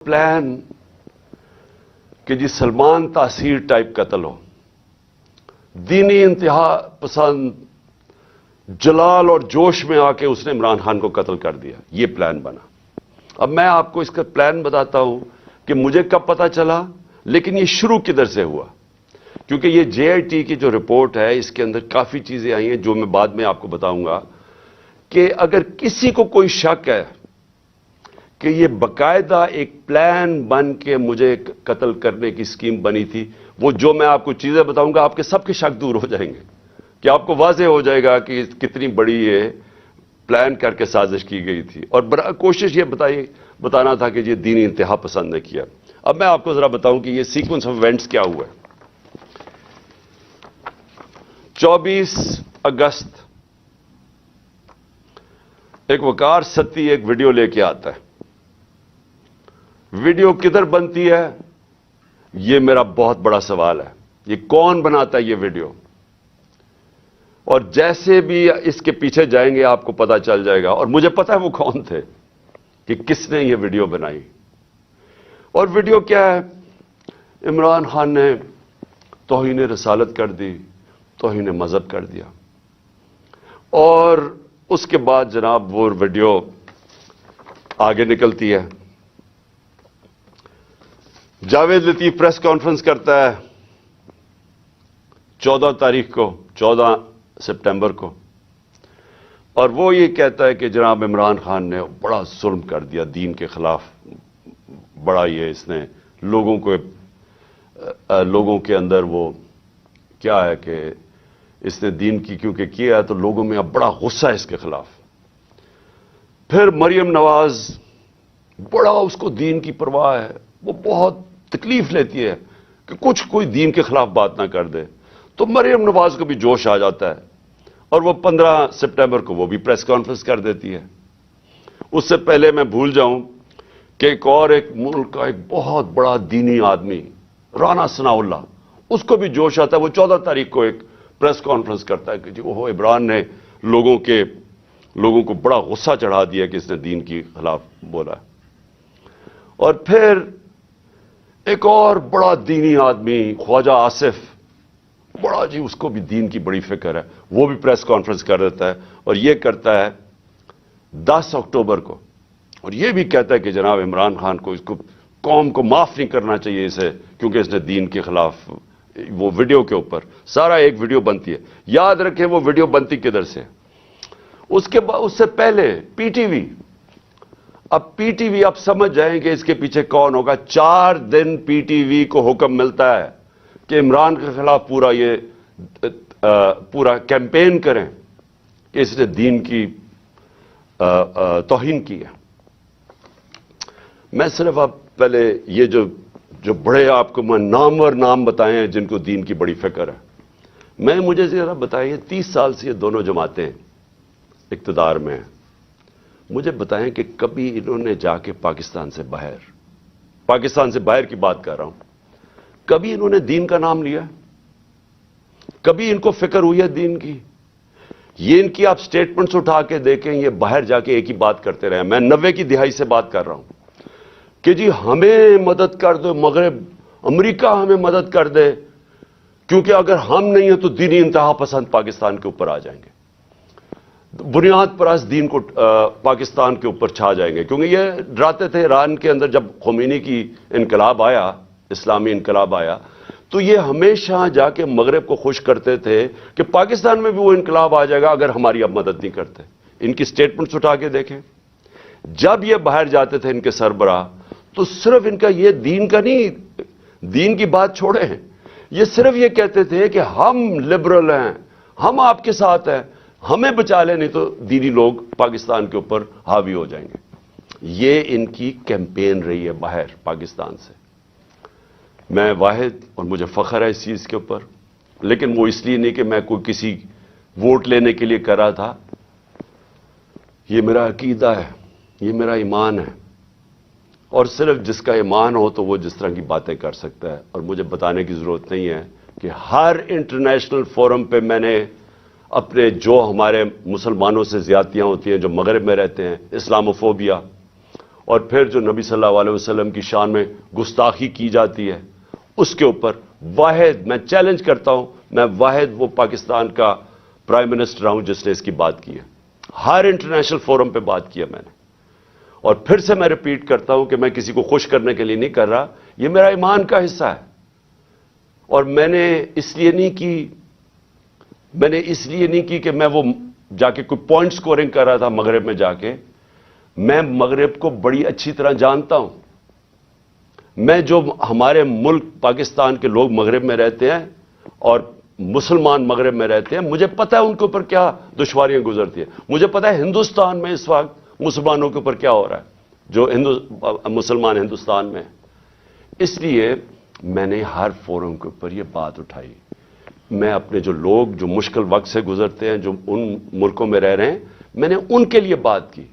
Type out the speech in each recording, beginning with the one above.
Plan کہ جی سلمان تاثیر type قتل ہو، دینی انتہا پسند جلال اور جوش میں آ کے اس نے عمران خان کو قتل کر دیا، یہ پلان بنا۔ اب میں آپ کو اس کا پلان بتاتا ہوں کہ مجھے کب پتا چلا، لیکن یہ شروع کدھر سے ہوا، کیونکہ یہ جے آئی ٹی کی جو رپورٹ ہے اس کے اندر کافی چیزیں آئی ہیں جو میں بعد میں آپ کو بتاؤں گا کہ اگر کسی کو کوئی شک ہے کہ یہ باقاعدہ ایک پلان بن کے مجھے قتل کرنے کی اسکیم بنی تھی، وہ جو میں آپ کو چیزیں بتاؤں گا آپ کے سب کے شک دور ہو جائیں گے، کہ آپ کو واضح ہو جائے گا کہ کتنی بڑی یہ پلان کر کے سازش کی گئی تھی، اور کوشش یہ بتانا تھا کہ یہ دینی انتہا پسند نے کیا۔ اب میں آپ کو ذرا بتاؤں کہ یہ سیکوینس آف ایونٹس کیا ہوا ہے۔ 24 اگست ایک وقار ستی ایک ویڈیو لے کے آتا ہے۔ ویڈیو کدھر بنتی ہے یہ میرا بہت بڑا سوال ہے، یہ کون بناتا ہے یہ ویڈیو، اور جیسے بھی اس کے پیچھے جائیں گے آپ کو پتا چل جائے گا، اور مجھے پتا ہے وہ کون تھے کہ کس نے یہ ویڈیو بنائی۔ اور ویڈیو کیا ہے؟ عمران خان نے توہین رسالت کر دی، توہین مذہب کر دیا، اور اس کے بعد جناب وہ ویڈیو آگے نکلتی ہے۔ جاوید لطیف پریس کانفرنس کرتا ہے 14 تاریخ کو، 14 سپٹمبر کو، اور وہ یہ کہتا ہے کہ جناب عمران خان نے بڑا ظلم کر دیا دین کے خلاف، بڑا یہ اس نے لوگوں کے اندر وہ کیا ہے کہ اس نے دین کی کیونکہ کیا ہے تو لوگوں میں اب بڑا غصہ ہے اس کے خلاف۔ پھر مریم نواز، بڑا اس کو دین کی پرواہ ہے، وہ بہت تکلیف لیتی ہے کہ کچھ کوئی دین کے خلاف بات نہ کر دے، تو مریم نواز کو بھی جوش آ جاتا ہے، اور وہ 15 سپٹمبر کو وہ بھی پریس کانفرنس کر دیتی ہے۔ اس سے پہلے میں بھول جاؤں کہ ایک ملک کا ایک بہت بڑا دینی آدمی رانا ثناء اللہ، اس کو بھی جوش آتا ہے، وہ 14 تاریخ کو ایک پریس کانفرنس کرتا ہے کہ جی وہ عمران نے لوگوں کو بڑا غصہ چڑھا دیا کہ اس نے دین کے خلاف بولا۔ اور پھر ایک اور بڑا دینی آدمی خواجہ آصف، بڑا جی اس کو بھی دین کی بڑی فکر ہے، وہ بھی پریس کانفرنس کر دیتا ہے، اور یہ کرتا ہے 10 اکتوبر کو، اور یہ بھی کہتا ہے کہ جناب عمران خان کو اس کو قوم کو معاف نہیں کرنا چاہیے اسے، کیونکہ اس نے دین کے خلاف وہ ویڈیو کے اوپر سارا ایک ویڈیو بنتی ہے۔ یاد رکھیں وہ ویڈیو بنتی کدھر سے، اس سے پہلے پی ٹی وی، اب پی ٹی وی آپ سمجھ جائیں کہ اس کے پیچھے کون ہوگا۔ 4 دن پی ٹی وی کو حکم ملتا ہے کہ عمران کے خلاف پورا کیمپین کریں کہ اس نے دین کی توہین کی ہے۔ میں صرف اب پہلے یہ جو بڑے آپ کو میں نامور نام بتائے ہیں جن کو دین کی بڑی فکر ہے، مجھے ذرا بتائیے 30 سال سے یہ دونوں جماعتیں اقتدار میں ہیں، مجھے بتائیں کہ کبھی انہوں نے جا کے پاکستان سے باہر کی بات کر رہا ہوں، کبھی انہوں نے دین کا نام لیا؟ کبھی ان کو فکر ہوئی ہے دین کی؟ یہ ان کی آپ سٹیٹمنٹس اٹھا کے دیکھیں، یہ باہر جا کے ایک ہی بات کرتے رہے۔ میں 90 کی دہائی سے بات کر رہا ہوں کہ جی ہمیں مدد کر دو مغرب، امریکہ ہمیں مدد کر دے، کیونکہ اگر ہم نہیں ہیں تو دینی انتہا پسند پاکستان کے اوپر آ جائیں گے، بنیاد پرست دین کو پاکستان کے اوپر چھا جائیں گے، کیونکہ یہ ڈراتے تھے۔ ایران کے اندر جب خمینی کی انقلاب آیا، اسلامی انقلاب آیا، تو یہ ہمیشہ جا کے مغرب کو خوش کرتے تھے کہ پاکستان میں بھی وہ انقلاب آ جائے گا اگر ہماری اب مدد نہیں کرتے۔ ان کی سٹیٹمنٹس اٹھا کے دیکھیں، جب یہ باہر جاتے تھے ان کے سربراہ، تو صرف ان کا یہ دین کا نہیں، دین کی بات چھوڑیں، یہ صرف یہ کہتے تھے کہ ہم لبرل ہیں، ہم آپ کے ساتھ ہیں، ہمیں بچا لیں، نہیں تو دینی لوگ پاکستان کے اوپر حاوی ہو جائیں گے۔ یہ ان کی کیمپین رہی ہے باہر پاکستان سے۔ میں واحد، اور مجھے فخر ہے اس چیز کے اوپر، لیکن وہ اس لیے نہیں کہ میں کوئی کسی ووٹ لینے کے لیے کر رہا تھا، یہ میرا عقیدہ ہے، یہ میرا ایمان ہے، اور صرف جس کا ایمان ہو تو وہ جس طرح کی باتیں کر سکتا ہے۔ اور مجھے بتانے کی ضرورت نہیں ہے کہ ہر انٹرنیشنل فورم پہ میں نے اپنے جو ہمارے مسلمانوں سے زیادتیاں ہوتی ہیں جو مغرب میں رہتے ہیں، اسلاموفوبیا اور پھر جو نبی صلی اللہ علیہ وسلم کی شان میں گستاخی کی جاتی ہے، اس کے اوپر واحد میں چیلنج کرتا ہوں، میں واحد وہ پاکستان کا پرائم منسٹر ہوں جس نے اس کی بات کی ہے. ہر انٹرنیشنل فورم پہ بات کیا میں نے. اور پھر سے میں ریپیٹ کرتا ہوں کہ میں کسی کو خوش کرنے کے لیے نہیں کر رہا، یہ میرا ایمان کا حصہ ہے. اور میں نے اس لیے نہیں کی کہ میں وہ جا کے کوئی پوائنٹ سکورنگ کر رہا تھا مغرب میں جا کے. میں مغرب کو بڑی اچھی طرح جانتا ہوں. میں جو ہمارے ملک پاکستان کے لوگ مغرب میں رہتے ہیں اور مسلمان مغرب میں رہتے ہیں، مجھے پتہ ہے ان کے اوپر کیا دشواریاں گزرتی ہیں. مجھے پتہ ہے ہندوستان میں اس وقت مسلمانوں کے اوپر کیا ہو رہا ہے جو مسلمان ہندوستان میں. اس لیے میں نے ہر فورم کے اوپر یہ بات اٹھائی. میں اپنے جو لوگ جو مشکل وقت سے گزرتے ہیں، جو ان ملکوں میں رہ رہے ہیں، میں نے ان کے لیے بات کی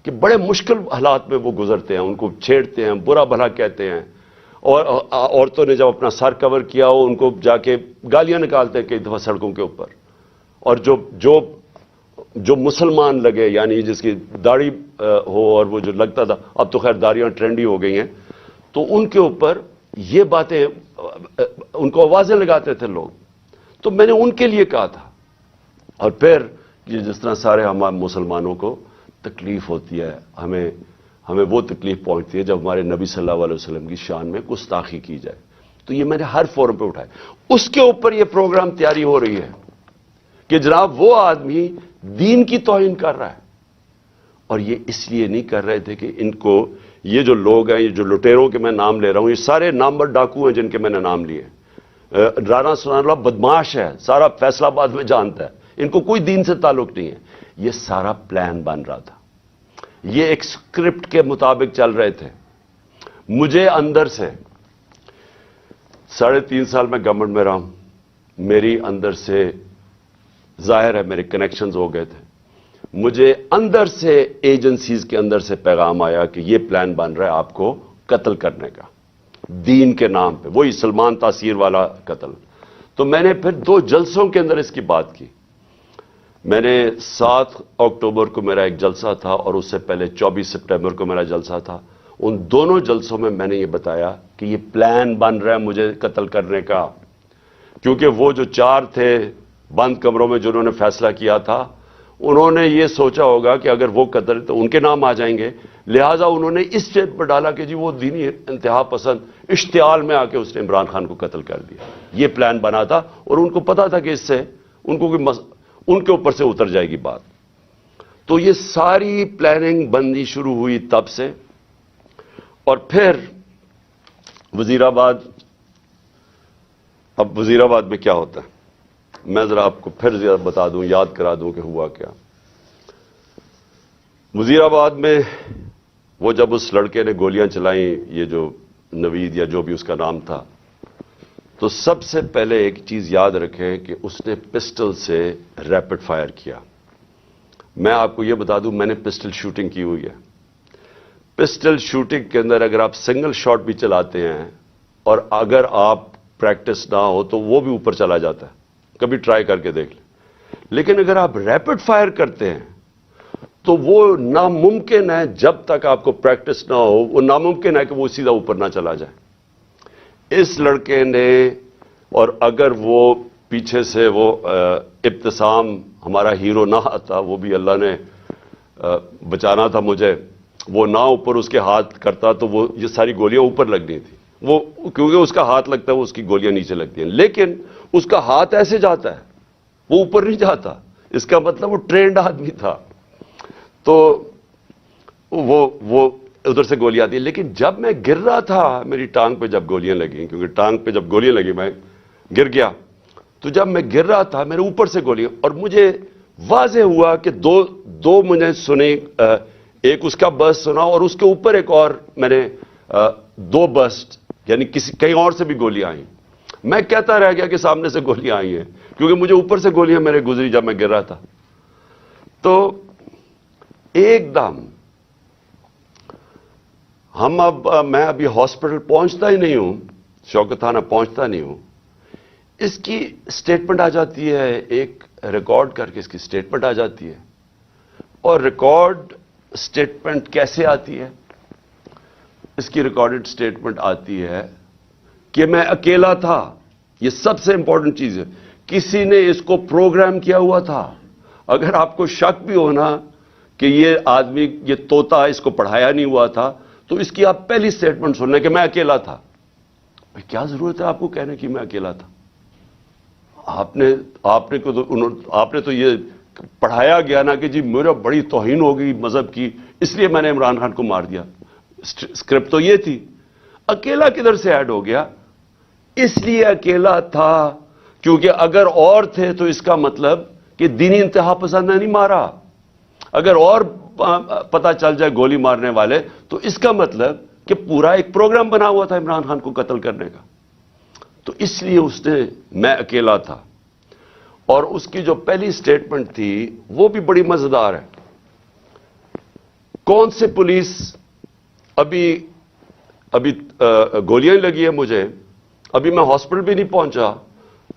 کہ بڑے مشکل حالات میں وہ گزرتے ہیں، ان کو چھیڑتے ہیں، برا بھلا کہتے ہیں. اور عورتوں نے جب اپنا سر کور کیا ہو ان کو جا کے گالیاں نکالتے ہیں کئی دفعہ سڑکوں کے اوپر. اور جو مسلمان لگے، یعنی جس کی داڑھی ہو اور وہ جو لگتا تھا، اب تو خیر داڑیاں ٹرینڈی ہو گئی ہیں، تو ان کے اوپر یہ باتیں ان کو آوازیں لگاتے تھے لوگ. تو میں نے ان کے لیے کہا تھا. اور پھر یہ جس طرح سارے ہمارے مسلمانوں کو تکلیف ہوتی ہے، ہمیں وہ تکلیف پہنچتی ہے جب ہمارے نبی صلی اللہ علیہ وسلم کی شان میں گستاخی کی جائے. تو یہ میں نے ہر فورم پہ اٹھایا. اس کے اوپر یہ پروگرام تیاری ہو رہی ہے کہ جناب وہ آدمی دین کی توہین کر رہا ہے. اور یہ اس لیے نہیں کر رہے تھے کہ ان کو یہ جو لوگ ہیں، یہ جو لٹیروں کے میں نام لے رہا ہوں، یہ سارے نامور ڈاکو ہیں جن کے میں نے نام لیے. رانا ثناءاللہ بدماش ہے، سارا فیصلہ آباد میں جانتا ہے، ان کو کوئی دین سے تعلق نہیں ہے. یہ سارا پلان بن رہا تھا، یہ ایک سکرپٹ کے مطابق چل رہے تھے. مجھے اندر سے 3.5 سال میں گورنمنٹ میں رہا ہوں، میری اندر سے ظاہر ہے میرے کنیکشنز ہو گئے تھے. مجھے اندر سے ایجنسیز کے اندر سے پیغام آیا کہ یہ پلان بن رہا ہے آپ کو قتل کرنے کا، دین کے نام پہ، وہی سلمان تاثیر والا قتل. تو میں نے پھر 2 جلسوں کے اندر اس کی بات کی. میں نے 7 اکتوبر کو میرا ایک جلسہ تھا اور اس سے پہلے 24 سپٹمبر کو میرا جلسہ تھا. ان دونوں جلسوں میں نے یہ بتایا کہ یہ پلان بن رہا ہے مجھے قتل کرنے کا. کیونکہ وہ جو 4 تھے بند کمروں میں جنہوں نے فیصلہ کیا تھا، انہوں نے یہ سوچا ہوگا کہ اگر وہ قتل تو ان کے نام آ جائیں گے، لہٰذا انہوں نے اس شیپ پر ڈالا کہ جی وہ دینی انتہا پسند اشتعال میں آ کے اس نے عمران خان کو قتل کر دیا. یہ پلان بنا تھا اور ان کو پتا تھا کہ اس سے ان کو ان کے اوپر سے اتر جائے گی بات. تو یہ ساری پلاننگ بندی شروع ہوئی تب سے. اور پھر وزیر آباد، اب وزیر آباد میں کیا ہوتا ہے میں ذرا آپ کو پھر زیادہ بتا دوں، یاد کرا دوں کہ ہوا کیا. وزیر آباد میں وہ جب اس لڑکے نے گولیاں چلائیں، یہ جو نوید یا جو بھی اس کا نام تھا، تو سب سے پہلے ایک چیز یاد رکھیں کہ اس نے پسٹل سے ریپڈ فائر کیا. میں آپ کو یہ بتا دوں میں نے پسٹل شوٹنگ کی ہوئی ہے. پسٹل شوٹنگ کے اندر اگر آپ سنگل شاٹ بھی چلاتے ہیں اور اگر آپ پریکٹس نہ ہو تو وہ بھی اوپر چلا جاتا ہے، کبھی ٹرائی کر کے دیکھ لیں. لیکن اگر آپ ریپڈ فائر کرتے ہیں تو وہ ناممکن ہے، جب تک آپ کو پریکٹس نہ ہو وہ ناممکن ہے کہ وہ سیدھا اوپر نہ چلا جائے. اس لڑکے نے، اور اگر وہ پیچھے سے وہ ابتسام ہمارا ہیرو نہ آتا، وہ بھی اللہ نے بچانا تھا مجھے، وہ نہ اوپر اس کے ہاتھ کرتا تو وہ یہ ساری گولیاں اوپر لگنی تھی. وہ کیونکہ اس کا ہاتھ لگتا ہے وہ اس کی گولیاں نیچے لگتی ہیں، لیکن اس کا ہاتھ ایسے جاتا ہے وہ اوپر نہیں جاتا. اس کا مطلب وہ ٹرینڈ آدمی تھا. تو وہ ادھر سے گولیاں آتی ہیں. لیکن جب میں گر رہا تھا، میری ٹانگ پہ جب گولیاں لگیں، کیونکہ ٹانگ پہ جب گولیاں لگی میں گر گیا، تو جب میں گر رہا تھا میرے اوپر سے گولیاں، اور مجھے واضح ہوا کہ دو مجھے سنے، ایک اس کا برسٹ سنا اور اس کے اوپر ایک اور میں نے 2 برسٹ، یعنی کہیں اور سے بھی گولیاں آئیں. میں کہتا رہ گیا کہ سامنے سے گولیاں آئی ہیں، کیونکہ مجھے اوپر سے گولیاں میرے گزری جب میں گر رہا تھا. تو ایک دم میں ابھی ہاسپٹل پہنچتا ہی نہیں ہوں، شوکت تھانہ پہنچتا نہیں ہوں، اس کی سٹیٹمنٹ آ جاتی ہے، ایک ریکارڈ کر کے اس کی سٹیٹمنٹ آ جاتی ہے. اور ریکارڈ سٹیٹمنٹ کیسے آتی ہے؟ اس کی ریکارڈڈ سٹیٹمنٹ آتی ہے کہ میں اکیلا تھا. یہ سب سے امپورٹنٹ چیز ہے. کسی نے اس کو پروگرام کیا ہوا تھا. اگر آپ کو شک بھی ہونا کہ یہ آدمی یہ طوطا اس کو پڑھایا نہیں ہوا تھا تو اس کی آپ پہلی سٹیٹمنٹ سنیں کہ میں اکیلا تھا. کیا ضرورت ہے آپ کو کہنے کی میں اکیلا تھا؟ آپ نے تو یہ پڑھایا گیا نا کہ جی میرا بڑی توہین ہو گئی مذہب کی اس لیے میں نے عمران خان کو مار دیا. اسکرپٹ تو یہ تھی. اکیلا کدھر سے ایڈ ہو گیا؟ اس لیے اکیلا تھا کیونکہ اگر اور تھے تو اس کا مطلب کہ دینی انتہا پسند نے نہیں مارا. اگر اور پتہ چل جائے گولی مارنے والے تو اس کا مطلب کہ پورا ایک پروگرام بنا ہوا تھا عمران خان کو قتل کرنے کا. تو اس لیے اس نے میں اکیلا تھا. اور اس کی جو پہلی سٹیٹمنٹ تھی وہ بھی بڑی مزیدار ہے. کون سے پولیس ابھی گولیاں لگی ہیں مجھے, ابھی میں ہاسپٹل بھی نہیں پہنچا,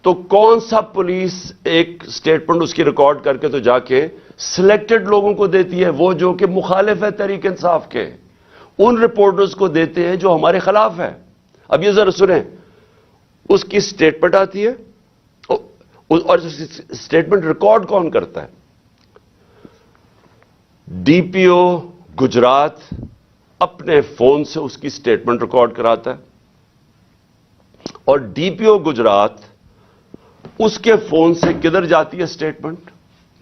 تو کون سا پولیس ایک سٹیٹمنٹ اس کی ریکارڈ کر کے تو جا کے سلیکٹڈ لوگوں کو دیتی ہے, وہ جو کہ مخالف ہے تحریک انصاف کے, ان رپورٹرز کو دیتے ہیں جو ہمارے خلاف ہے. اب یہ ذرا سنیں, اس کی سٹیٹمنٹ آتی ہے اور سٹیٹمنٹ ریکارڈ کون کرتا ہے؟ ڈی پی او گجرات اپنے فون سے اس کی سٹیٹمنٹ ریکارڈ کراتا ہے, اور ڈی پی او گجرات اس کے فون سے کدھر جاتی ہے سٹیٹمنٹ؟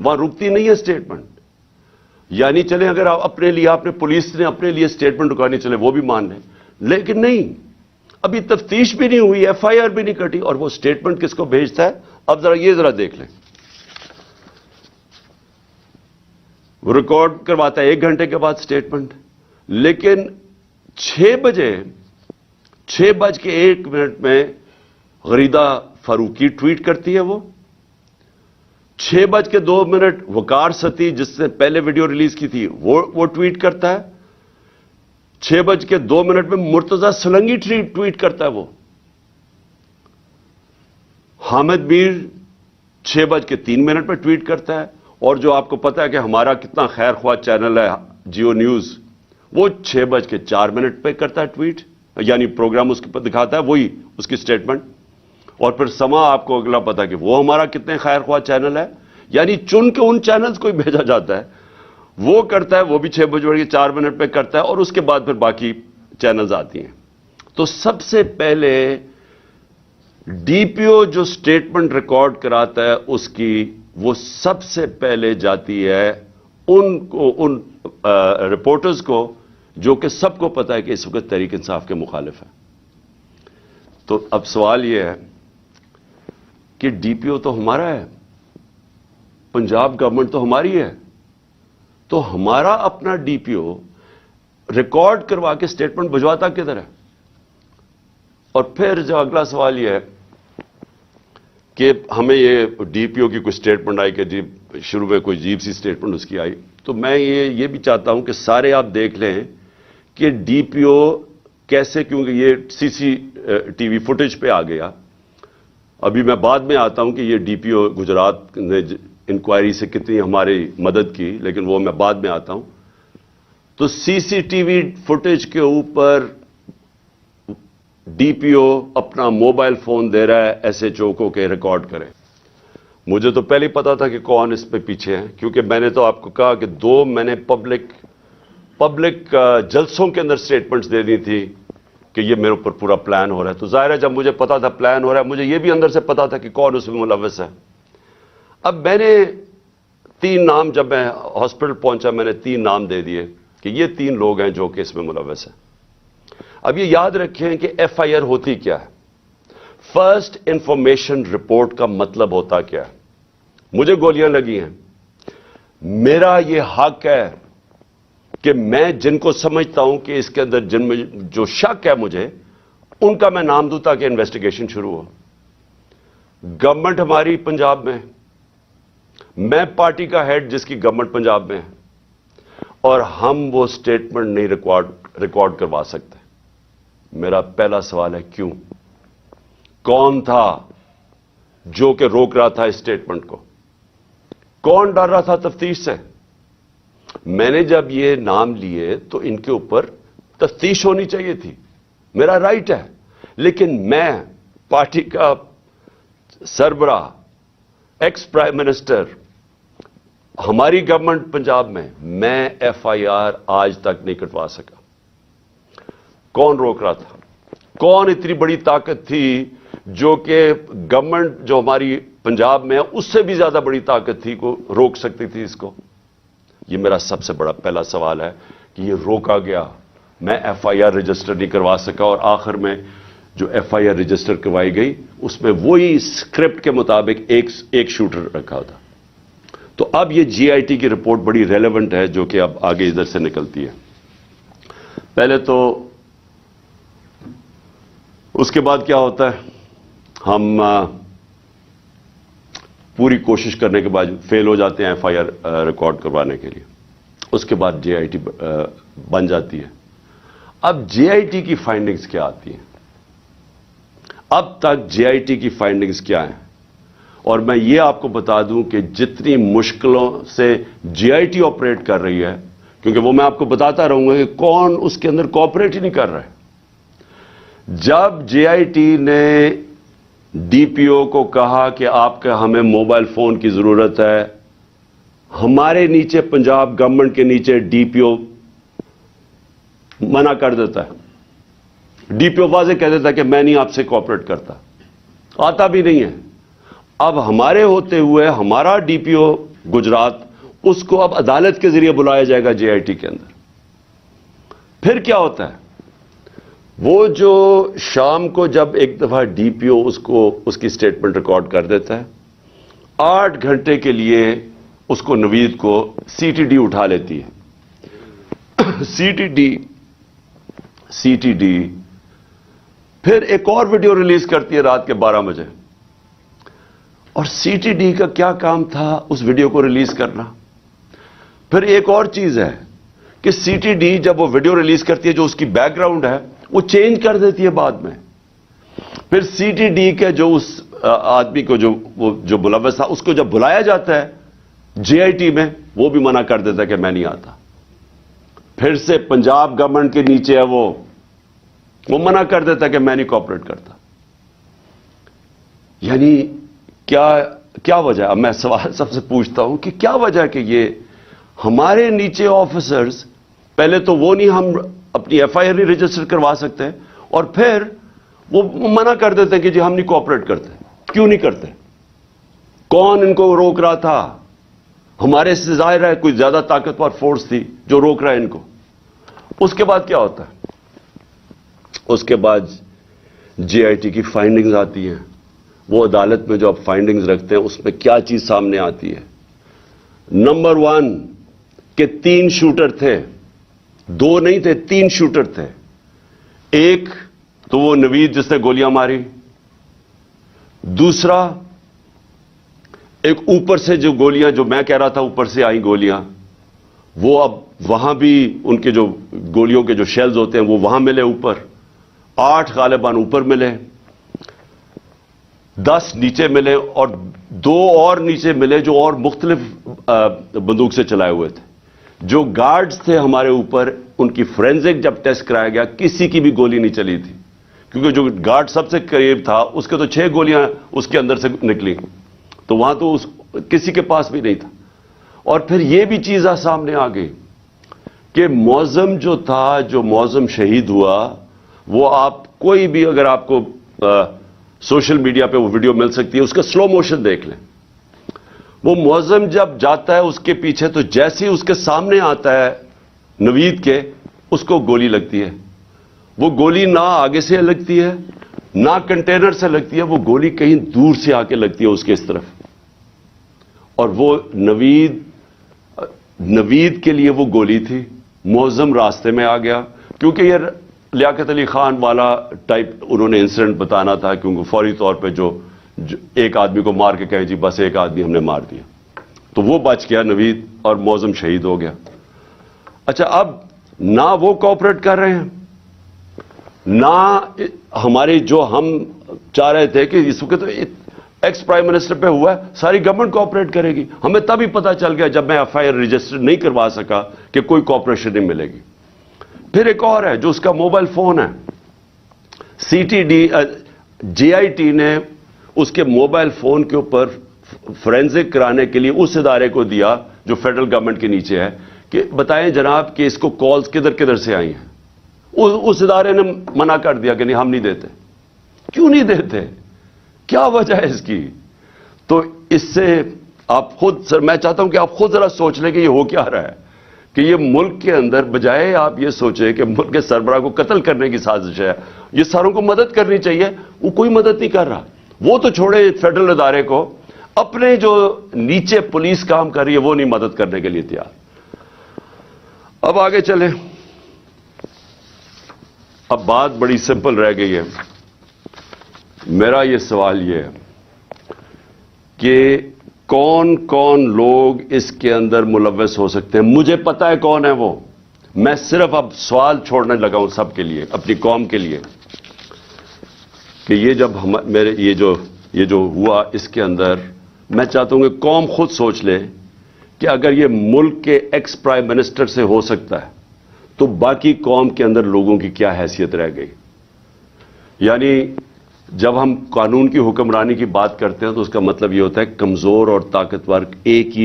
وہاں رکتی نہیں ہے سٹیٹمنٹ. یعنی چلیں اگر آپ اپنے لیے, آپ نے پولیس نے اپنے لیے سٹیٹمنٹ رکانی چلے وہ بھی مان لیں, لیکن نہیں, ابھی تفتیش بھی نہیں ہوئی, ایف آئی آر بھی نہیں کٹی, اور وہ سٹیٹمنٹ کس کو بھیجتا ہے؟ اب ذرا دیکھ لیں. وہ ریکارڈ کرواتا ہے 1 گھنٹے کے بعد سٹیٹمنٹ, لیکن 6:01 میں غریدہ فاروقی ٹویٹ کرتی ہے. وہ 6:02 وقار ستی جس نے پہلے ویڈیو ریلیز کی تھی وہ ٹویٹ کرتا ہے. 6:02 میں مرتضی سلنگی ٹویٹ کرتا ہے. وہ حامد میر 6:03 پہ ٹویٹ کرتا ہے. اور جو آپ کو پتا ہے کہ ہمارا کتنا خیر خواہ چینل ہے جیو نیوز, وہ 6:04 پہ کرتا ہے ٹویٹ, یعنی پروگرام اس کے دکھاتا ہے وہی اس کی سٹیٹمنٹ. اور پھر سما آپ کو اگلا پتا کہ وہ ہمارا کتنے خیر خواہ چینل ہے, یعنی چن کے ان چینلز کو ہی بھیجا جاتا ہے. وہ کرتا ہے, وہ بھی 6:04 پہ کرتا ہے, اور اس کے بعد پھر باقی چینلز آتی ہیں. تو سب سے پہلے ڈی پی او جو سٹیٹمنٹ ریکارڈ کراتا ہے اس کی, وہ سب سے پہلے جاتی ہے ان رپورٹرز کو جو کہ سب کو پتا ہے کہ اس وقت تحریک انصاف کے مخالف ہیں. تو اب سوال یہ ہے کہ ڈی پی او تو ہمارا ہے, پنجاب گورنمنٹ تو ہماری ہے, تو ہمارا اپنا ڈی پی او ریکارڈ کروا کے سٹیٹمنٹ بھجواتا کدھر ہے؟ اور پھر جو اگلا سوال یہ ہے کہ ہمیں یہ ڈی پی او کی کوئی سٹیٹمنٹ آئی کہ شروع میں کوئی عجیب سی سٹیٹمنٹ اس کی آئی, تو میں یہ بھی چاہتا ہوں کہ سارے آپ دیکھ لیں کہ ڈی پی او کیسے, کیونکہ یہ سی سی ٹی وی فوٹیج پہ آ گیا. ابھی میں بعد میں آتا ہوں کہ یہ ڈی پی او گجرات نے انکوائری سے کتنی ہماری مدد کی, لیکن وہ میں بعد میں آتا ہوں. تو سی سی ٹی وی فوٹیج کے اوپر ڈی پی او اپنا موبائل فون دے رہا ہے ایس ایچ او کو کہ ریکارڈ کرے. مجھے تو پہلے ہی پتا تھا کہ کون اس پہ پیچھے ہیں, کیونکہ میں نے تو آپ کو کہا کہ 2 میں نے پبلک جلسوں کے اندر سٹیٹمنٹس دے دی تھی کہ یہ میرے اوپر پورا پلان ہو رہا ہے. تو ظاہر ہے جب مجھے پتا تھا پلان ہو رہا ہے, مجھے یہ بھی اندر سے پتا تھا کہ کون اس میں ملوث ہے. اب میں نے 3 نام, جب میں ہاسپٹل پہنچا میں نے 3 نام دے دیے کہ یہ 3 لوگ ہیں جو کہ اس میں ملوث ہیں. اب یہ یاد رکھیں کہ ایف آئی آر ہوتی کیا ہے, فرسٹ انفارمیشن رپورٹ کا مطلب ہوتا کیا ہے. مجھے گولیاں لگی ہیں, میرا یہ حق ہے کہ میں جن کو سمجھتا ہوں کہ اس کے اندر جن میں جو شک ہے مجھے, ان کا میں نام دوں تاکہ انویسٹیگیشن شروع ہو. گورنمنٹ ہماری پنجاب میں, میں پارٹی کا ہیڈ جس کی گورنمنٹ پنجاب میں ہے, اور ہم وہ سٹیٹمنٹ نہیں ریکارڈ کروا سکتے. میرا پہلا سوال ہے کیوں؟ کون تھا جو کہ روک رہا تھا اس سٹیٹمنٹ کو؟ کون ڈر رہا تھا تفتیش سے؟ میں نے جب یہ نام لیے تو ان کے اوپر تفتیش ہونی چاہیے تھی، میرا رائٹ ہے، لیکن میں پارٹی کا سربراہ، ایکس پرائم منسٹر، ہماری گورنمنٹ پنجاب میں ایف آئی آر آج تک نہیں کٹوا سکا۔ کون روک رہا تھا؟ کون اتنی بڑی طاقت تھی جو کہ گورنمنٹ جو ہماری پنجاب میں ہے اس سے بھی زیادہ بڑی طاقت تھی کو روک سکتی تھی اس کو؟ یہ میرا سب سے بڑا پہلا سوال ہے کہ یہ روکا گیا، میں ایف آئی آر رجسٹر نہیں کروا سکا، اور آخر میں جو ایف آئی آر رجسٹر کروائی گئی اس میں وہی اسکرپٹ کے مطابق ایک شوٹر رکھا تھا۔ تو اب یہ جی آئی ٹی کی رپورٹ بڑی ریلیونٹ ہے جو کہ اب آگے ادھر سے نکلتی ہے۔ پہلے تو اس کے بعد کیا ہوتا ہے، ہم پوری کوشش کرنے کے بعد فیل ہو جاتے ہیں ایف آئی آر ریکارڈ کروانے کے لیے، اس کے بعد جے آئی ٹی بن جاتی ہے۔ اب جے آئی ٹی کی فائنڈنگز کیا آتی ہیں؟ اب تک جے آئی ٹی کی فائنڈنگز کیا ہیں؟ اور میں یہ آپ کو بتا دوں کہ جتنی مشکلوں سے جے آئی ٹی آپریٹ کر رہی ہے، کیونکہ وہ میں آپ کو بتاتا رہوں گا کہ کون اس کے اندر کوآپریٹ ہی نہیں کر رہا ہے۔ جب جے آئی ٹی نے ڈی پی او کو کہا کہ آپ کا ہمیں موبائل فون کی ضرورت ہے، ہمارے نیچے پنجاب گورنمنٹ کے نیچے ڈی پی او منع کر دیتا ہے، ڈی پی او واضح کہہ دیتا ہے کہ میں نہیں آپ سے کوآپریٹ کرتا، آتا بھی نہیں ہے۔ اب ہمارے ہوتے ہوئے ہمارا ڈی پی او گجرات، اس کو اب عدالت کے ذریعے بلایا جائے گا جے آئی ٹی کے اندر۔ پھر کیا ہوتا ہے، وہ جو شام کو جب ایک دفعہ ڈی پی او اس کی سٹیٹمنٹ ریکارڈ کر دیتا ہے، 8 گھنٹے کے لیے اس کو نوید کو سی ٹی ڈی اٹھا لیتی ہے۔ سی ٹی ڈی پھر ایک اور ویڈیو ریلیز کرتی ہے رات کے 12 بجے، اور سی ٹی ڈی کا کیا کام تھا اس ویڈیو کو ریلیز کرنا؟ پھر ایک اور چیز ہے کہ سی ٹی ڈی جب وہ ویڈیو ریلیز کرتی ہے جو اس کی بیک گراؤنڈ ہے وہ چینج کر دیتی ہے بعد میں۔ پھر سی ٹی ڈی کے جو اس آدمی کو جو ملوث تھا اس کو جب بلایا جاتا ہے جے آئی ٹی میں، وہ بھی منع کر دیتا ہے کہ میں نہیں آتا۔ پھر سے پنجاب گورنمنٹ کے نیچے ہے وہ منع کر دیتا ہے کہ میں نہیں کوآپریٹ کرتا۔ یعنی کیا وجہ؟ اب میں سوال سب سے پوچھتا ہوں کہ کیا وجہ کہ یہ ہمارے نیچے آفیسرز، پہلے تو وہ نہیں ہم اپنی ایف آئی آر نہیں رجسٹر کروا سکتے، اور پھر وہ منع کر دیتے ہیں کہ جی ہم نہیں کوآپریٹ کرتے۔ کیوں نہیں کرتے؟ کون ان کو روک رہا تھا؟ ہمارے سے ظاہر ہے کوئی زیادہ طاقتور فورس تھی جو روک رہا ہے ان کو۔ اس کے بعد کیا ہوتا ہے؟ اس کے بعد جے آئی ٹی کی فائنڈنگز آتی ہیں۔ وہ عدالت میں جو آپ فائنڈنگز رکھتے ہیں اس میں کیا چیز سامنے آتی ہے؟ نمبر 1 کہ 3 شوٹر تھے، 2 نہیں تھے، 3 شوٹر تھے۔ ایک تو وہ نوید جس نے گولیاں ماری، دوسرا ایک اوپر سے جو گولیاں، جو میں کہہ رہا تھا اوپر سے آئیں گولیاں، وہ اب وہاں بھی ان کے جو گولیوں کے جو شیلز ہوتے ہیں وہ وہاں ملے اوپر، 8 غالباً اوپر ملے، 10 نیچے ملے، اور 2 اور نیچے ملے جو اور مختلف بندوق سے چلائے ہوئے تھے۔ جو گارڈز تھے ہمارے اوپر، ان کی فورینزک جب ٹیسٹ کرایا گیا کسی کی بھی گولی نہیں چلی تھی، کیونکہ جو گارڈ سب سے قریب تھا اس کے تو 6 گولیاں اس کے اندر سے نکلی، تو وہاں تو کسی کے پاس بھی نہیں تھا۔ اور پھر یہ بھی چیز سامنے آ گئی کہ معظم جو تھا، جو معظم شہید ہوا، وہ آپ کوئی بھی اگر آپ کو سوشل میڈیا پہ وہ ویڈیو مل سکتی ہے، اس کا سلو موشن دیکھ لیں۔ وہ معظم جب جاتا ہے اس کے پیچھے، تو جیسے ہی اس کے سامنے آتا ہے نوید کے، اس کو گولی لگتی ہے۔ وہ گولی نہ آگے سے لگتی ہے نہ کنٹینر سے لگتی ہے، وہ گولی کہیں دور سے آ کے لگتی ہے اس کے اس طرف، اور وہ نوید کے لیے وہ گولی تھی۔ معظم راستے میں آ گیا، کیونکہ یہ لیاقت علی خان والا ٹائپ انہوں نے انسیڈنٹ بتانا تھا، کیونکہ فوری طور پہ جو ایک آدمی کو مار کے کہے جی بس ایک آدمی ہم نے مار دیا، تو وہ بچ گیا نوید، اور معظم شہید ہو گیا۔ اچھا، اب نہ وہ کوآپریٹ کر رہے ہیں، نہ ہمارے جو ہم چاہ رہے تھے کہ اس وقت ایکس پرائم منسٹر پہ ہوا ہے، ساری گورنمنٹ کوآپریٹ کرے گی۔ ہمیں تبھی پتہ چل گیا جب میں ایف آئی آر رجسٹر نہیں کروا سکا کہ کوئی کوآپریشن نہیں ملے گی۔ پھر ایک اور ہے جو اس کا موبائل فون ہے. JIT نے اس کے موبائل فون کے اوپر فورینزک کرانے کے لیے اس ادارے کو دیا جو فیڈرل گورنمنٹ کے نیچے ہے کہ بتائیں جناب کہ اس کو کالز کدھر کدھر سے آئی ہیں. اس ادارے نے منع کر دیا کہ نہیں ہم نہیں دیتے. کیوں نہیں دیتے؟ کیا وجہ ہے اس کی؟ تو اس سے آپ خود سر میں چاہتا ہوں کہ آپ خود ذرا سوچ لیں کہ یہ ہو کیا رہا ہے کہ یہ ملک کے اندر بجائے آپ یہ سوچیں کہ ملک کے سربراہ کو قتل کرنے کی سازش ہے، یہ ساروں کو مدد کرنی چاہیے، وہ کوئی مدد نہیں کر رہا. وہ تو چھوڑے فیڈرل ادارے کو، اپنے جو نیچے پولیس کام کر رہی ہے وہ نہیں مدد کرنے کے لیے تیار. اب آگے چلیں. اب بات بڑی سمپل رہ گئی ہے. میرا یہ سوال یہ ہے کہ کون کون لوگ اس کے اندر ملوث ہو سکتے ہیں؟ مجھے پتا ہے کون ہے وہ. میں صرف اب سوال چھوڑنے لگا ہوں سب کے لیے، اپنی قوم کے لیے، کہ یہ جب میرے یہ جو ہوا اس کے اندر میں چاہتا ہوں کہ قوم خود سوچ لے کہ اگر یہ ملک کے ایکس پرائم منسٹر سے ہو سکتا ہے تو باقی قوم کے اندر لوگوں کی کیا حیثیت رہ گئی. یعنی جب ہم قانون کی حکمرانی کی بات کرتے ہیں تو اس کا مطلب یہ ہوتا ہے کمزور اور طاقتور ایک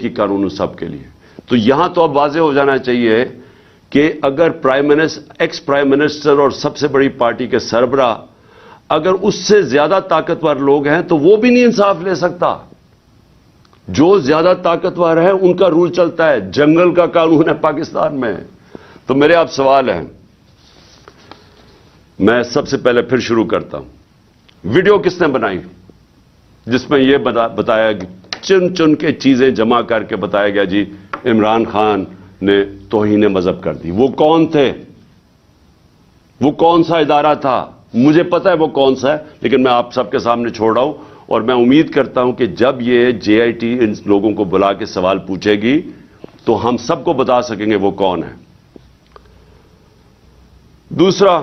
ہی قانون سب کے لیے. تو یہاں تو اب واضح ہو جانا چاہیے کہ اگر ایکس پرائم منسٹر اور سب سے بڑی پارٹی کے سربراہ اگر اس سے زیادہ طاقتور لوگ ہیں تو وہ بھی نہیں انصاف لے سکتا. جو زیادہ طاقتور ہے ان کا رول چلتا ہے، جنگل کا قانون ہے پاکستان میں. تو میرے آپ سوال ہیں، میں سب سے پہلے پھر شروع کرتا ہوں. ویڈیو کس نے بنائی جس میں یہ بتایا چن چن کے چیزیں جمع کر کے بتایا گیا جی عمران خان نے توہین مذہب کر دی؟ وہ کون تھے؟ وہ کون سا ادارہ تھا؟ مجھے پتا ہے وہ کون سا ہے، لیکن میں آپ سب کے سامنے چھوڑ رہا ہوں اور میں امید کرتا ہوں کہ جب یہ JIT ان لوگوں کو بلا کے سوال پوچھے گی تو ہم سب کو بتا سکیں گے وہ کون ہے. دوسرا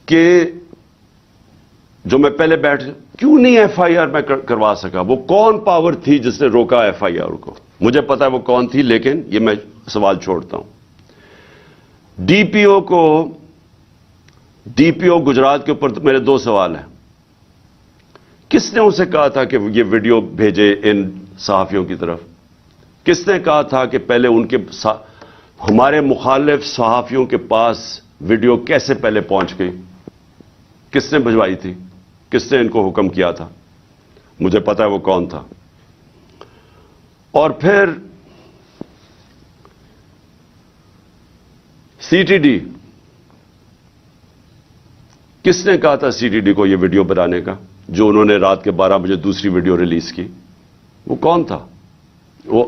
کہ جو میں پہلے کیوں نہیں FIR میں کروا سکا؟ وہ کون پاور تھی جس نے روکا FIR کو؟ مجھے پتا ہے وہ کون تھی، لیکن یہ میں سوال چھوڑتا ہوں. DPO گجرات کے اوپر میرے دو سوال ہیں. کس نے اسے کہا تھا کہ یہ ویڈیو بھیجے ان صحافیوں کی طرف؟ کس نے کہا تھا کہ پہلے ہمارے مخالف صحافیوں کے پاس ویڈیو کیسے پہلے پہنچ گئی؟ کس نے بھجوائی تھی؟ کس نے ان کو حکم کیا تھا؟ مجھے پتا ہے وہ کون تھا. اور پھر CTD، کس نے کہا تھا CTD کو یہ ویڈیو بنانے کا جو انہوں نے رات کے 12 بجے دوسری ویڈیو ریلیز کی؟ وہ کون تھا؟ وہ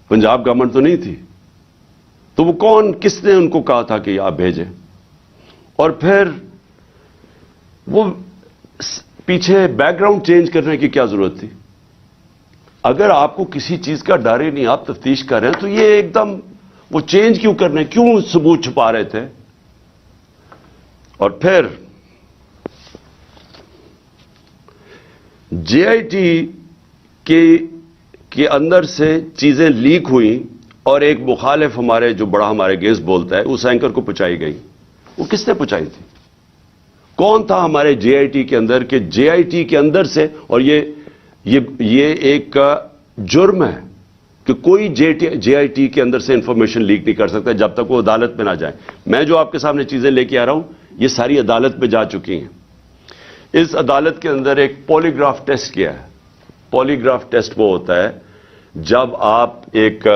پنجاب گورنمنٹ تو نہیں تھی. تو وہ کون، کس نے ان کو کہا تھا کہ آپ بھیجیں؟ اور پھر وہ پیچھے بیک گراؤنڈ چینج کرنے کی کیا ضرورت تھی؟ اگر آپ کو کسی چیز کا ڈر ہی نہیں، آپ تفتیش کر رہے ہیں، تو یہ ایک دم وہ چینج کیوں کرنے، کیوں ثبوت چھپا رہے تھے؟ اور پھر JIT کے اندر سے چیزیں لیک ہوئیں اور ایک مخالف جو بڑا ہمارے گیس بولتا ہے اس اینکر کو پہنچائی گئی. وہ کس نے پہنچائی تھی؟ کون تھا ہمارے JIT کے اندر کہ JIT کے اندر سے؟ اور یہ ایک جرم ہے کہ کوئی JIT کے اندر سے انفارمیشن لیک نہیں کر سکتا جب تک وہ عدالت میں نہ جائے. میں جو آپ کے سامنے چیزیں لے کے آ رہا ہوں یہ ساری عدالت میں جا چکی ہیں. اس عدالت کے اندر ایک پولیگراف ٹیسٹ کیا ہے. پولیگراف ٹیسٹ وہ ہوتا ہے جب آپ ایک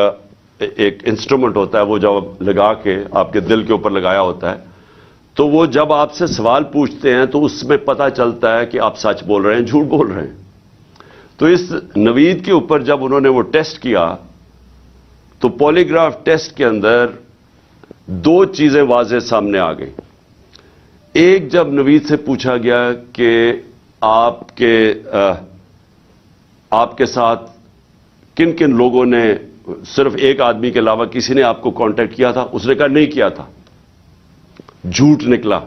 انسٹرومنٹ ہوتا ہے وہ جب لگا کے آپ کے دل کے اوپر لگایا ہوتا ہے تو وہ جب آپ سے سوال پوچھتے ہیں تو اس میں پتہ چلتا ہے کہ آپ سچ بول رہے ہیں جھوٹ بول رہے ہیں. تو اس نوید کے اوپر جب انہوں نے وہ ٹیسٹ کیا تو پولیگراف ٹیسٹ کے اندر دو چیزیں واضح سامنے آ گئی. ایک، جب نوید سے پوچھا گیا کہ آپ کے ساتھ کن کن لوگوں نے، صرف ایک آدمی کے علاوہ کسی نے آپ کو کانٹیکٹ کیا تھا؟ اس نے کہا نہیں کیا تھا. جھوٹ نکلا.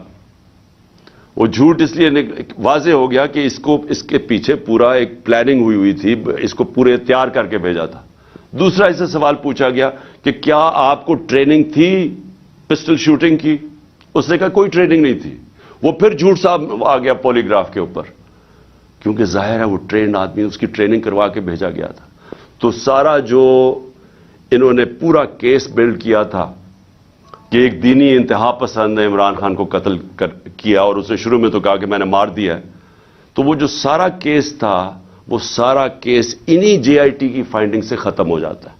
وہ جھوٹ اس لیے واضح ہو گیا کہ اس کے پیچھے پورا ایک پلاننگ ہوئی تھی، اس کو پورے تیار کر کے بھیجا تھا. دوسرا اسے سوال پوچھا گیا کہ کیا آپ کو ٹریننگ تھی پسٹل شوٹنگ کی؟ اس نے کہا کوئی ٹریننگ نہیں تھی. وہ پھر جھوٹ صاحب آ گیا پولی گراف کے اوپر، کیونکہ ظاہر ہے وہ ٹرینڈ آدمی، اس کی ٹریننگ کروا کے بھیجا گیا تھا. تو سارا جو انہوں نے پورا کیس بلڈ کیا تھا کہ ایک دینی انتہا پسند نے عمران خان کو قتل کیا، اور اس نے شروع میں تو کہا کہ میں نے مار دیا ہے، تو وہ جو سارا کیس تھا وہ سارا کیس انہی جے آئی ٹی کی فائنڈنگ سے ختم ہو جاتا ہے.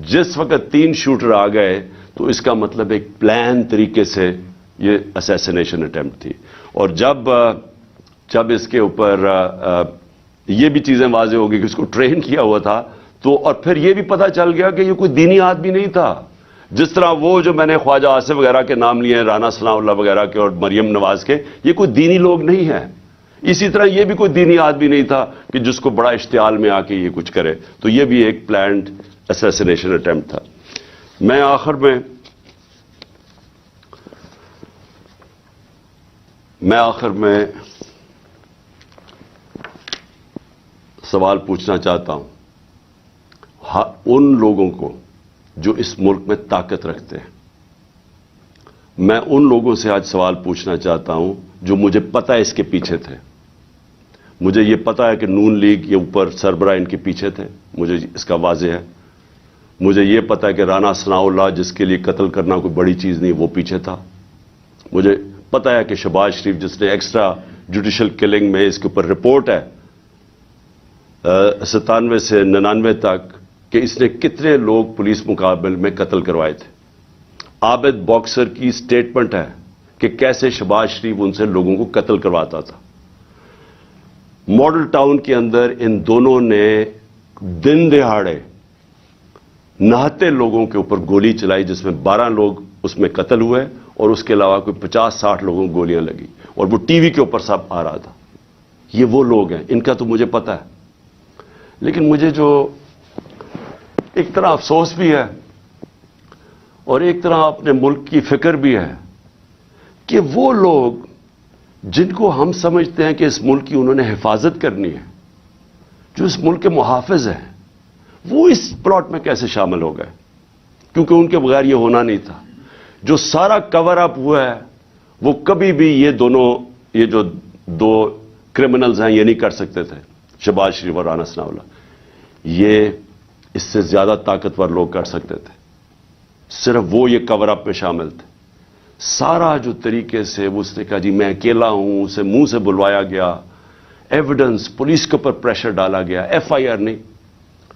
جس وقت 3 شوٹر آ گئے تو اس کا مطلب ایک پلان طریقے سے یہ اسیسینیشن اٹیمپٹ تھی. اور جب اس کے اوپر یہ بھی چیزیں واضح ہو گئی کہ اس کو ٹرین کیا ہوا تھا، تو اور پھر یہ بھی پتہ چل گیا کہ یہ کوئی دینی آدمی نہیں تھا. جس طرح وہ جو میں نے خواجہ آصف وغیرہ کے نام لیے ہیں، رانا ثناء اللہ وغیرہ کے اور مریم نواز کے، یہ کوئی دینی لوگ نہیں ہیں. اسی طرح یہ بھی کوئی دینی آدمی نہیں تھا کہ جس کو بڑا اشتعال میں آ کے یہ کچھ کرے. تو یہ بھی ایک پلانڈ اسیسینیشن اٹیمپٹ تھا. میں آخر میں سوال پوچھنا چاہتا ہوں ان لوگوں کو جو اس ملک میں طاقت رکھتے ہیں. میں ان لوگوں سے آج سوال پوچھنا چاہتا ہوں جو مجھے پتہ ہے اس کے پیچھے تھے. مجھے یہ پتہ ہے کہ نون لیگ یہ اوپر سربراہ ان کے پیچھے تھے، مجھے اس کا واضح ہے. مجھے یہ پتہ ہے کہ رانا ثناء اللہ جس کے لیے قتل کرنا کوئی بڑی چیز نہیں، وہ پیچھے تھا. مجھے پتہ ہے کہ شہباز شریف جس نے ایکسٹرا جوڈیشل کلنگ میں، اس کے اوپر رپورٹ ہے 97 سے 99 تک، کہ اس نے کتنے لوگ پولیس مقابل میں قتل کروائے تھے. عابد باکسر کی سٹیٹمنٹ ہے کہ کیسے شہباز شریف ان سے لوگوں کو قتل کرواتا تھا. ماڈل ٹاؤن کے اندر ان دونوں نے دن دہاڑے نہتے لوگوں کے اوپر گولی چلائی، جس میں 12 لوگ اس میں قتل ہوئے اور اس کے علاوہ کوئی 50-60 لوگوں کو گولیاں لگی، اور وہ ٹی وی کے اوپر سب آ رہا تھا. یہ وہ لوگ ہیں، ان کا تو مجھے پتہ ہے. لیکن مجھے جو ایک طرح افسوس بھی ہے اور ایک طرح اپنے ملک کی فکر بھی ہے کہ وہ لوگ جن کو ہم سمجھتے ہیں کہ اس ملک کی انہوں نے حفاظت کرنی ہے، جو اس ملک کے محافظ ہیں، وہ اس پلاٹ میں کیسے شامل ہو گئے؟ کیونکہ ان کے بغیر یہ ہونا نہیں تھا. جو سارا کور اپ ہوا ہے وہ کبھی بھی یہ جو 2 کرمنلز ہیں یہ نہیں کر سکتے تھے، شہباز شریف اور رانا ثناء اللہ. یہ اس سے زیادہ طاقتور لوگ کر سکتے تھے، صرف وہ یہ کور اپ میں شامل تھے. سارا جو طریقے سے اس نے کہا جی میں اکیلا ہوں، اسے منہ سے بلوایا گیا، ایویڈنس پولیس کے اوپر پریشر ڈالا گیا، ایف آئی آر نہیں،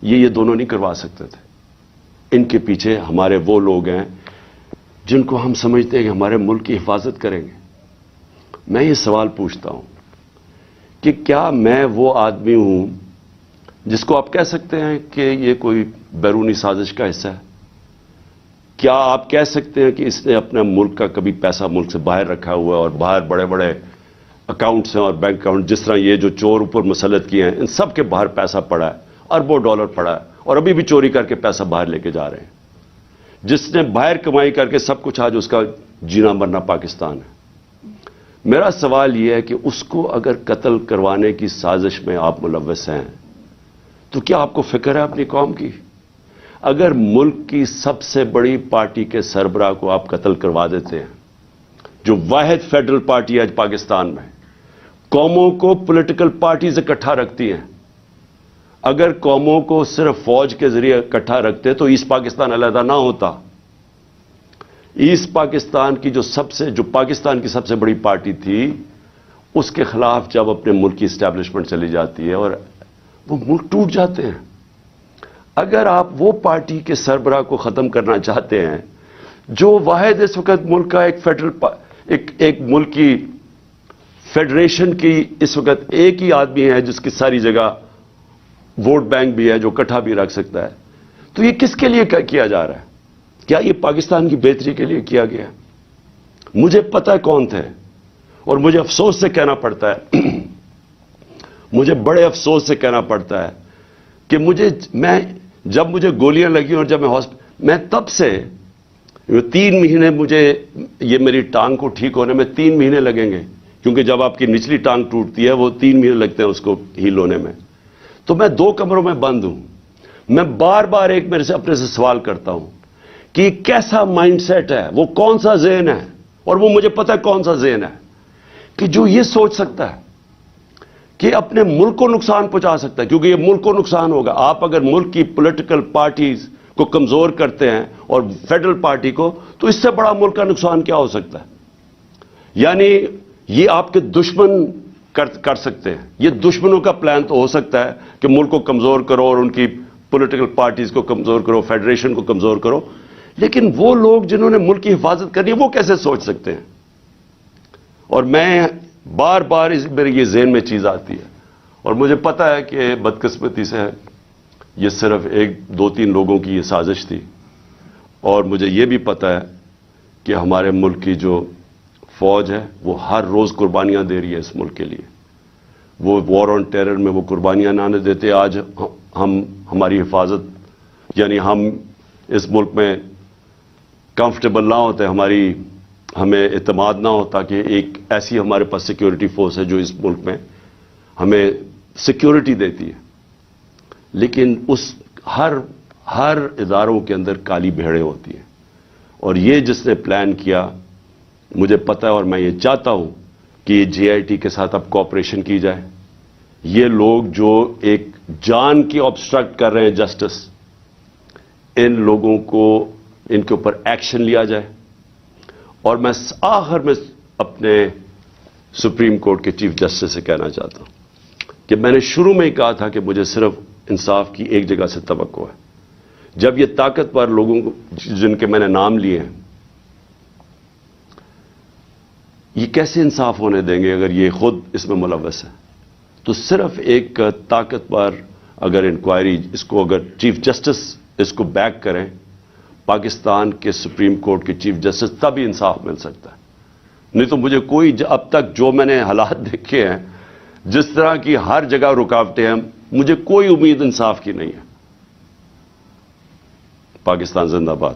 یہ دونوں نہیں کروا سکتے تھے. ان کے پیچھے ہمارے وہ لوگ ہیں جن کو ہم سمجھتے ہیں کہ ہمارے ملک کی حفاظت کریں گے. میں یہ سوال پوچھتا ہوں کہ کیا میں وہ آدمی ہوں جس کو آپ کہہ سکتے ہیں کہ یہ کوئی بیرونی سازش کا حصہ ہے؟ کیا آپ کہہ سکتے ہیں کہ اس نے اپنے ملک کا کبھی پیسہ ملک سے باہر رکھا ہوا ہے اور باہر بڑے بڑے اکاؤنٹس ہیں اور بینک اکاؤنٹ، جس طرح یہ جو چور اوپر مسلط کیے ہیں ان سب کے باہر پیسہ پڑا ہے، اربوں ڈالر پڑا ہے، اور ابھی بھی چوری کر کے پیسہ باہر لے کے جا رہے ہیں. جس نے باہر کمائی کر کے سب کچھ، آج اس کا جینا مرنا پاکستان ہے. میرا سوال یہ ہے کہ اس کو اگر قتل کروانے کی سازش میں آپ ملوث ہیں تو کیا آپ کو فکر ہے اپنی قوم کی؟ اگر ملک کی سب سے بڑی پارٹی کے سربراہ کو آپ قتل کروا دیتے ہیں، جو واحد فیڈرل پارٹی آج پاکستان میں، قوموں کو پولیٹیکل پارٹیز اکٹھا رکھتی ہیں. اگر قوموں کو صرف فوج کے ذریعے اکٹھا رکھتے تو ایسٹ پاکستان علیحدہ نہ ہوتا. ایسٹ پاکستان کی جو پاکستان کی سب سے بڑی پارٹی تھی، اس کے خلاف جب اپنے ملک کی اسٹیبلشمنٹ چلی جاتی ہے اور وہ ملک ٹوٹ جاتے ہیں. اگر آپ وہ پارٹی کے سربراہ کو ختم کرنا چاہتے ہیں جو واحد اس وقت ملک کا ایک ملک کی فیڈریشن کی اس وقت ایک ہی آدمی ہے جس کی ساری جگہ ووٹ بینک بھی ہے، جو اکٹھا بھی رکھ سکتا ہے، تو یہ کس کے لیے کیا جا رہا ہے؟ کیا یہ پاکستان کی بہتری کے لیے کیا گیا؟ مجھے پتہ ہے کون تھے، اور مجھے افسوس سے کہنا پڑتا ہے مجھے بڑے افسوس سے کہنا پڑتا ہے کہ جب مجھے گولیاں لگی اور جب میں تب سے 3 مہینے، مجھے یہ میری ٹانگ کو ٹھیک ہونے میں 3 مہینے لگیں گے، کیونکہ جب آپ کی نچلی ٹانگ ٹوٹتی ہے وہ 3 مہینے لگتے ہیں اس کو ہیل ہونے میں. تو میں 2 کمروں میں بند ہوں. میں بار بار ایک میرے سے اپنے سے سوال کرتا ہوں کہ کیسا مائنڈ سیٹ ہے, وہ کون سا ذہن ہے, اور وہ مجھے پتا ہے کون سا ذہن ہے کہ جو یہ سوچ سکتا ہے کہ اپنے ملک کو نقصان پہنچا سکتا ہے, کیونکہ یہ ملک کو نقصان ہوگا. آپ اگر ملک کی پولیٹیکل پارٹیز کو کمزور کرتے ہیں اور فیڈرل پارٹی کو, تو اس سے بڑا ملک کا نقصان کیا ہو سکتا ہے؟ یعنی یہ آپ کے دشمن کر سکتے ہیں. یہ دشمنوں کا پلان تو ہو سکتا ہے کہ ملک کو کمزور کرو اور ان کی پولیٹیکل پارٹیز کو کمزور کرو, فیڈریشن کو کمزور کرو, لیکن وہ لوگ جنہوں نے ملک کی حفاظت کرنی ہے وہ کیسے سوچ سکتے ہیں؟ اور میں بار بار میرے یہ ذہن میں چیز آتی ہے, اور مجھے پتا ہے کہ بدقسمتی سے یہ صرف 1-2-3 لوگوں کی یہ سازش تھی, اور مجھے یہ بھی پتا ہے کہ ہمارے ملک کی جو فوج ہے وہ ہر روز قربانیاں دے رہی ہے اس ملک کے لیے. وہ وار آن ٹیرر میں وہ قربانیاں نہ دیتے, آج ہماری حفاظت, یعنی ہم اس ملک میں کمفرٹیبل نہ ہوتے, ہمیں اعتماد نہ ہوتا کہ ایک ایسی ہمارے پاس سیکیورٹی فورس ہے جو اس ملک میں ہمیں سیکیورٹی دیتی ہے. لیکن اس ہر اداروں کے اندر کالی بھیڑیں ہوتی ہیں, اور یہ جس نے پلان کیا, مجھے پتا ہے اور میں یہ چاہتا ہوں کہ JIT کے ساتھ اب کوآپریشن کی جائے. یہ لوگ جو ایک جان کی آبسٹرکٹ کر رہے ہیں جسٹس, ان لوگوں کو ان کے اوپر ایکشن لیا جائے. اور میں آخر میں اپنے سپریم کورٹ کے چیف جسٹس سے کہنا چاہتا ہوں کہ میں نے شروع میں ہی کہا تھا کہ مجھے صرف انصاف کی ایک جگہ سے توقع ہے. جب یہ طاقتور لوگوں کو جن کے میں نے نام لیے ہیں, یہ کیسے انصاف ہونے دیں گے اگر یہ خود اس میں ملوث ہے؟ تو صرف ایک طاقتور اگر انکوائری, اس کو اگر چیف جسٹس اس کو بیک کریں, پاکستان کے سپریم کورٹ کے چیف جسٹس, تب ہی انصاف مل سکتا ہے. نہیں تو مجھے اب تک جو میں نے حالات دیکھے ہیں, جس طرح کی ہر جگہ رکاوٹیں ہیں, مجھے کوئی امید انصاف کی نہیں ہے. پاکستان زندہ باد.